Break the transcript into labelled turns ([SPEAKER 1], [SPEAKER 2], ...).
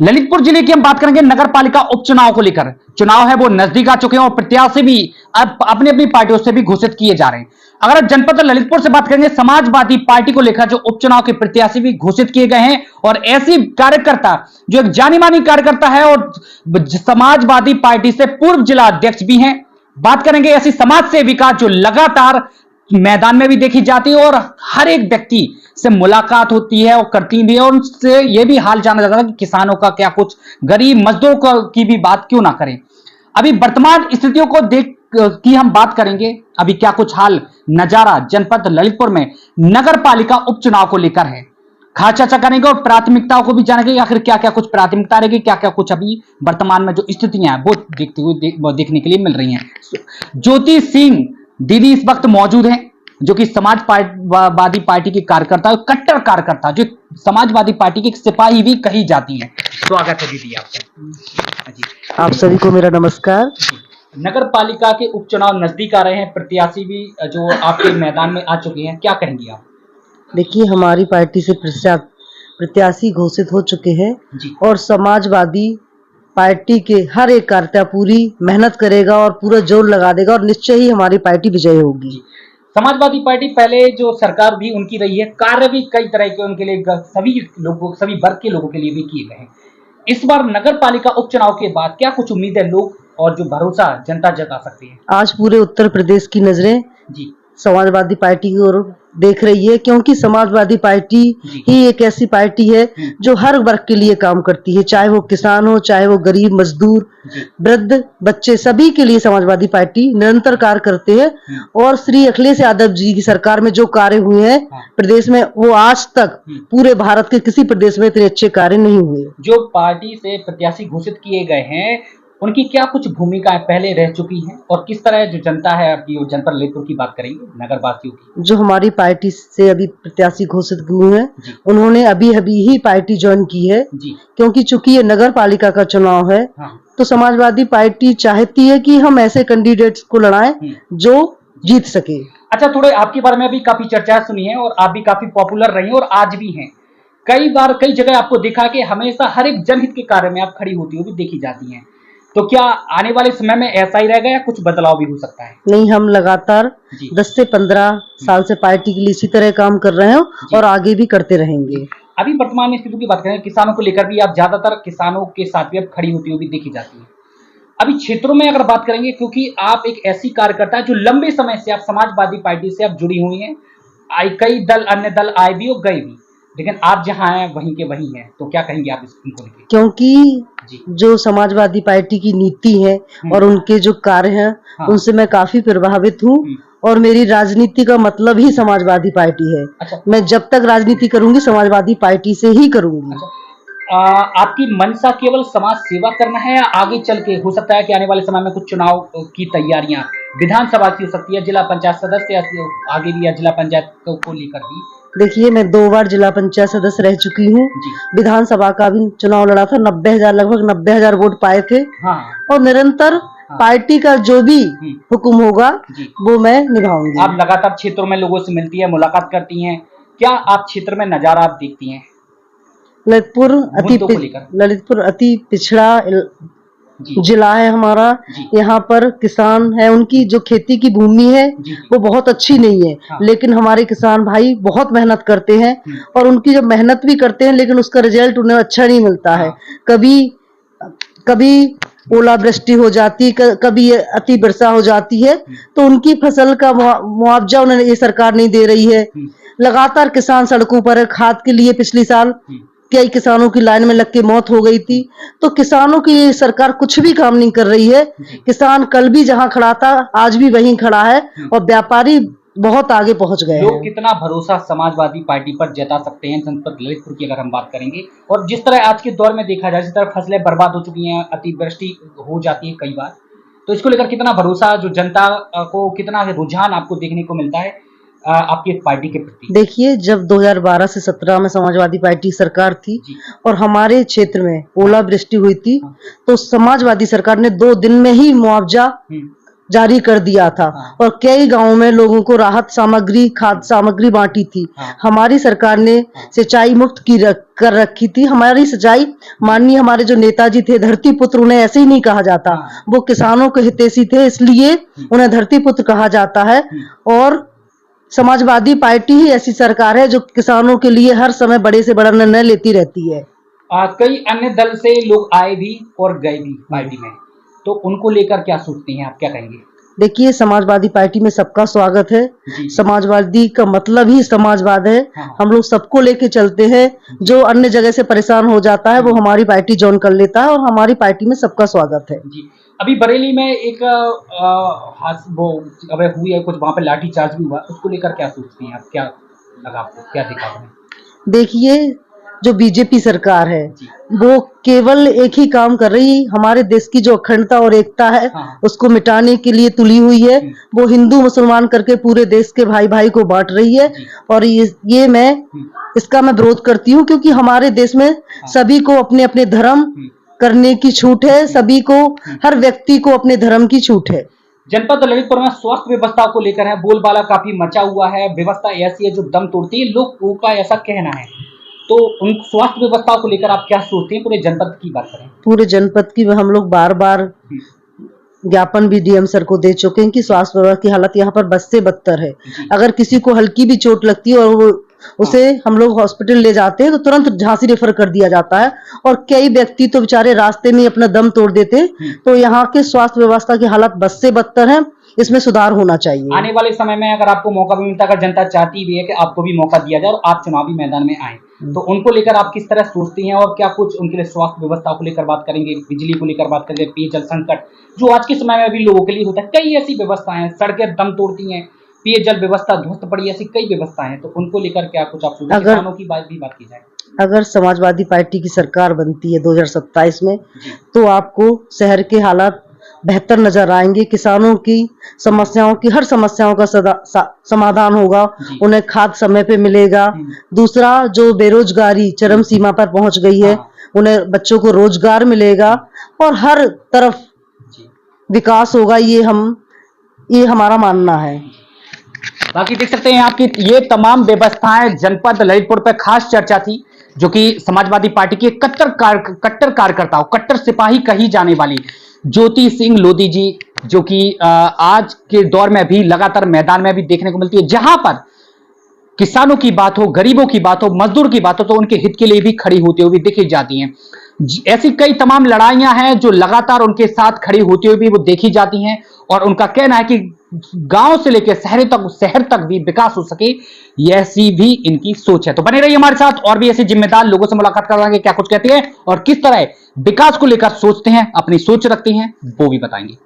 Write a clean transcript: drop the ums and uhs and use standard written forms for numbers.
[SPEAKER 1] ललितपुर जिले की हम बात करेंगे नगर पालिका उपचुनाव को लेकर। चुनाव है वो नजदीक आ चुके हैं और प्रत्याशी भी अब अपनी अपनी पार्टियों से भी घोषित किए जा रहे हैं। अगर आप जनपद ललितपुर से बात करेंगे, समाजवादी पार्टी को लेकर जो उपचुनाव के प्रत्याशी भी घोषित किए गए हैं और ऐसी कार्यकर्ता जो एक जानी मानी कार्यकर्ता है और समाजवादी पार्टी से पूर्व जिला अध्यक्ष भी हैं। बात करेंगे ऐसी समाज सेविका जो लगातार मैदान में भी देखी जाती है और हर एक व्यक्ति से मुलाकात होती है और करती भी है और उनसे यह भी हाल जाना जाता है कि किसानों का क्या कुछ, गरीब मजदूरों की भी बात क्यों ना करें। अभी वर्तमान स्थितियों को देख की हम बात करेंगे। अभी क्या कुछ हाल नजारा जनपद ललितपुर में नगर पालिका उपचुनाव को लेकर है, खास चर्चा करेंगे और प्राथमिकताओं को भी जानेंगे। आखिर क्या क्या कुछ प्राथमिकता रहेगी, क्या क्या कुछ अभी वर्तमान में जो स्थितियां हैं वो देखते हुए देखने के लिए मिल रही हैं। ज्योति सिंह दीदी इस वक्त मौजूद हैं, जो कि समाजवादी पार्टी की कार्यकर्ता, कट्टर कार्यकर्ता, जो समाजवादी पार्टी की सिपाही भी कही जाती हैं। स्वागत है दीदी आपका। जी,
[SPEAKER 2] आप सभी को मेरा नमस्कार।
[SPEAKER 1] नगर पालिका के उपचुनाव नजदीक आ रहे हैं, प्रत्याशी भी जो आपके मैदान में आ चुके हैं, क्या कहेंगी आप?
[SPEAKER 2] देखिए, हमारी पार्टी से प्रत्याशी घोषित हो चुके हैं
[SPEAKER 1] जी।
[SPEAKER 2] और समाजवादी पार्टी के हर एक कार्यकर्ता पूरी मेहनत करेगा और पूरा जोर लगा देगा और निश्चय ही हमारी पार्टी विजयी होगी।
[SPEAKER 1] समाजवादी पार्टी पहले जो सरकार भी उनकी रही है, कार्य भी कई तरह के उनके लिए सभी लोगों, सभी वर्ग के लोगों के लिए भी किए गए हैं। इस बार नगर पालिका उपचुनाव के बाद क्या कुछ उम्मीद है लोग और जो भरोसा जनता जता सकती है?
[SPEAKER 2] आज पूरे उत्तर प्रदेश की नजरें
[SPEAKER 1] जी
[SPEAKER 2] समाजवादी पार्टी की ओर देख रही है, क्योंकि समाजवादी पार्टी ही एक ऐसी पार्टी है जो हर वर्ग के लिए काम करती है, चाहे वो किसान हो, चाहे वो गरीब मजदूर, वृद्ध, बच्चे, सभी के लिए समाजवादी पार्टी निरंतर कार्य करते हैं। और श्री अखिलेश यादव जी की सरकार में जो कार्य हुए हैं प्रदेश में, वो आज तक पूरे भारत के किसी प्रदेश में इतने अच्छे कार्य नहीं हुए।
[SPEAKER 1] जो पार्टी से प्रत्याशी घोषित किए गए हैं उनकी क्या कुछ भूमिकाएं पहले रह चुकी हैं और किस तरह जो जनता है आपकी जनपद ललितपुर की बात करेंगे, नगरवासियों की,
[SPEAKER 2] जो हमारी पार्टी से अभी प्रत्याशी घोषित हुए हैं, उन्होंने अभी ही पार्टी ज्वाइन की है। क्योंकि चूंकि ये नगर पालिका का चुनाव है, तो समाजवादी पार्टी चाहती है कि हम ऐसे कैंडिडेट्स को लड़ाएं जो जीत सके।
[SPEAKER 1] अच्छा, थोड़े आपके बारे में अभी काफी चर्चा सुनी है और आप भी काफी पॉपुलर रही हैं और आज भी हैं। कई बार कई जगह आपको देखा कि हमेशा हर एक जनहित के कार्य में आप खड़ी होती हुई भी देखी जाती हैं। तो क्या आने वाले समय में ऐसा ही रहेगा या कुछ बदलाव भी हो सकता है?
[SPEAKER 2] नहीं, हम लगातार 10 से 15 साल से पार्टी के लिए इसी तरह काम कर रहे हैं और आगे भी करते रहेंगे।
[SPEAKER 1] अभी वर्तमान स्थिति की बात करें, किसानों को लेकर भी आप ज्यादातर किसानों के साथ भी आप खड़ी होती हुई भी देखी जाती है। अभी क्षेत्रों में अगर बात करेंगे, क्योंकि आप एक ऐसी कार्यकर्ता है जो लंबे समय से आप समाजवादी पार्टी से आप जुड़ी हुई हैं, कई दल, अन्य दल आए भी और गए भी, लेकिन आप जहां हैं वहीं के वहीं हैं, तो क्या कहेंगे आप इसको लेकर?
[SPEAKER 2] क्योंकि जो समाजवादी पार्टी की नीति है और उनके जो कार्य हैं, उनसे मैं काफी प्रभावित हूँ और मेरी राजनीति का मतलब ही समाजवादी पार्टी है।
[SPEAKER 1] अच्छा।
[SPEAKER 2] मैं जब तक राजनीति करूंगी समाजवादी पार्टी से ही करूंगी।
[SPEAKER 1] अच्छा। आपकी मंशा केवल समाज सेवा करना है या आगे चल के हो सकता है कि आने वाले समय में कुछ चुनाव की तैयारियां विधानसभा की हो सकती है, जिला पंचायत सदस्य या आगे भी, या जिला पंचायत को लेकर भी?
[SPEAKER 2] देखिए, मैं 2 बार जिला पंचायत सदस्य रह चुकी हूँ। विधानसभा का भी चुनाव लड़ा था, 90,000 लगभग 90,000 वोट पाए थे। और निरंतर पार्टी का जो भी हुक्म होगा वो मैं निभाऊंगी।
[SPEAKER 1] आप लगातार क्षेत्रों में लोगों से मिलती है, मुलाकात करती हैं, क्या आप क्षेत्र में नजारा आप देखती हैं?
[SPEAKER 2] ललितपुर अति पिछड़ा जिला है हमारा। यहाँ पर किसान है, उनकी जो खेती की भूमि है वो बहुत अच्छी नहीं है। लेकिन हमारे किसान भाई बहुत मेहनत करते हैं और उनकी जब मेहनत भी करते हैं लेकिन उसका रिजल्ट उन्हें अच्छा नहीं मिलता है। कभी ओलावृष्टि हो जाती, कभी अति वर्षा हो जाती है, तो उनकी फसल का मुआवजा उन्हें ये सरकार नहीं दे रही है। लगातार किसान सड़कों पर, खाद के लिए पिछले साल कई किसानों की लाइन में लग के मौत हो गई थी। तो किसानों की सरकार कुछ भी काम नहीं कर रही है। किसान कल भी जहां खड़ा था आज भी वहीं खड़ा है और व्यापारी बहुत आगे पहुंच गए हैं।
[SPEAKER 1] लोग कितना भरोसा समाजवादी पार्टी पर जता सकते हैं जनपद ललितपुर की अगर हम बात करेंगे, और जिस तरह आज के दौर में देखा जाए, जिस तरह फसलें बर्बाद हो चुकी हैं, अतिवृष्टि हो जाती है कई बार, तो इसको लेकर कितना भरोसा जो जनता को, कितना रुझान आपको देखने को मिलता है आपकी पार्टी के प्रति?
[SPEAKER 2] देखिए, जब 2012 से 17 में समाजवादी पार्टी सरकार थी और हमारे क्षेत्र में ओलावृष्टि हुई थी, तो समाजवादी सरकार ने 2 दिन में ही मुआवजा जारी कर दिया था और कई गांवों में लोगों को राहत सामग्री, खाद्य सामग्री बांटी थी। हमारी सरकार ने सिंचाई मुक्त कर रखी थी। हमारी सिंचाई, माननीय हमारे जो नेताजी थे धरती पुत्र, उन्हें ऐसे ही नहीं कहा जाता, वो किसानों के हितैषी थे, इसलिए उन्हें धरती पुत्र कहा जाता है। और समाजवादी पार्टी ही ऐसी सरकार है जो किसानों के लिए हर समय बड़े से बड़ा निर्णय लेती रहती है।
[SPEAKER 1] कई अन्य दल से लोग आए भी और गए भी पार्टी में, तो उनको लेकर क्या सोचती हैं आप, क्या कहेंगे?
[SPEAKER 2] देखिए, समाजवादी पार्टी में सबका स्वागत है। समाजवादी का मतलब ही समाजवाद है। हम लोग सबको लेके चलते हैं। जो अन्य जगह से परेशान हो जाता है वो हमारी पार्टी ज्वाइन कर लेता है और हमारी पार्टी में सबका स्वागत है।
[SPEAKER 1] जी, अभी बरेली में एक वो अबे हुई है कुछ, वहां पे लाठी चार्ज भी हुआ, उसको लेकर क्या सोचती हैं आप, क्या लगा आपको, क्या दिखा आपने?
[SPEAKER 2] देखिए, जो बीजेपी सरकार है वो केवल एक ही काम कर रही, हमारे देश की जो अखंडता और एकता है उसको मिटाने के लिए तुली हुई है। वो हिंदू मुसलमान करके पूरे देश के भाई भाई को बांट रही है और ये मैं इसका मैं विरोध करती हूँ, क्योंकि हमारे देश में सभी को अपने अपने धर्म करने की छूट है। सभी को, हर व्यक्ति को अपने धर्म की छूट है।
[SPEAKER 1] जनपद ललितपुर में स्वास्थ्य व्यवस्था को लेकर है बोलबाला काफी मचा हुआ है। व्यवस्था ऐसी है जो दम तोड़ती है, लोगों का ऐसा कहना है। तो उन स्वास्थ्य व्यवस्था को लेकर आप क्या सोचते हैं? पूरे जनपद की बात करें,
[SPEAKER 2] पूरे जनपद की हम लोग बार बार ज्ञापन भी डीएम सर को दे चुके हैं कि स्वास्थ्य व्यवस्था की हालत यहाँ पर बद से बदतर है। अगर किसी को हल्की भी चोट लगती है और वो उसे हम लोग हॉस्पिटल ले जाते हैं तो तुरंत झांसी रेफर कर दिया जाता है और कई व्यक्ति तो बेचारे रास्ते में अपना दम तोड़ देते हैं। तो यहाँ के स्वास्थ्य व्यवस्था की हालत बद से बदतर है, इसमें सुधार होना चाहिए।
[SPEAKER 1] आने वाले समय में अगर आपको मौका भी मिलता, अगर जनता चाहती भी है कि आपको भी मौका दिया जाए और आप चुनावी मैदान में आए, तो उनको लेकर आप किस तरह सोचती हैं और क्या कुछ उनके लिए स्वास्थ्य व्यवस्था को लेकर बात करेंगे, बिजली को लेकर बात करेंगे, पेयजल संकट जो आज के समय में भी लोगों के लिए होता है, कई ऐसी व्यवस्थाएं हैं, सड़कें दम तोड़ती हैं, पेयजल व्यवस्था ध्वस्त पड़ी, ऐसी कई व्यवस्थाएं हैं, तो उनको लेकर क्या कुछ आप सोचते हैं? किसानों की बात की जाए, अगर
[SPEAKER 2] समाजवादी पार्टी की सरकार बनती है 2027 में, तो आपको शहर के हालात बेहतर नजर आएंगे। किसानों की समस्याओं की, हर समस्याओं का समाधान होगा, उन्हें खाद समय पे मिलेगा। दूसरा, जो बेरोजगारी चरम सीमा पर पहुंच गई है, उन्हें बच्चों को रोजगार मिलेगा और हर तरफ विकास होगा। ये हमारा मानना है।
[SPEAKER 1] बाकी देख सकते हैं आपकी ये तमाम व्यवस्थाएं जनपद ललितपुर पर खास चर्चा थी, जो कि समाजवादी पार्टी के कट्टर कार्यकर्ताओं, कट्टर सिपाही कही जाने वाली ज्योति सिंह लोधी जी, जो कि आज के दौर में भी लगातार मैदान में भी देखने को मिलती है। जहां पर किसानों की बात हो, गरीबों की बात हो, मजदूर की बात हो, तो उनके हित के लिए भी खड़ी होती हुई देखी जाती हैं। ऐसी कई तमाम लड़ाइयां हैं जो लगातार उनके साथ खड़ी होती हुई भी वो देखी जाती हैं और उनका कहना है कि गांव से लेकर शहर तक भी विकास हो सके, ऐसी भी इनकी सोच है। तो बने रहिए हमारे साथ, और भी ऐसे जिम्मेदार लोगों से मुलाकात कराएंगे, क्या कुछ कहते हैं और किस तरह विकास को लेकर सोचते हैं, अपनी सोच रखते हैं, वो भी बताएंगे।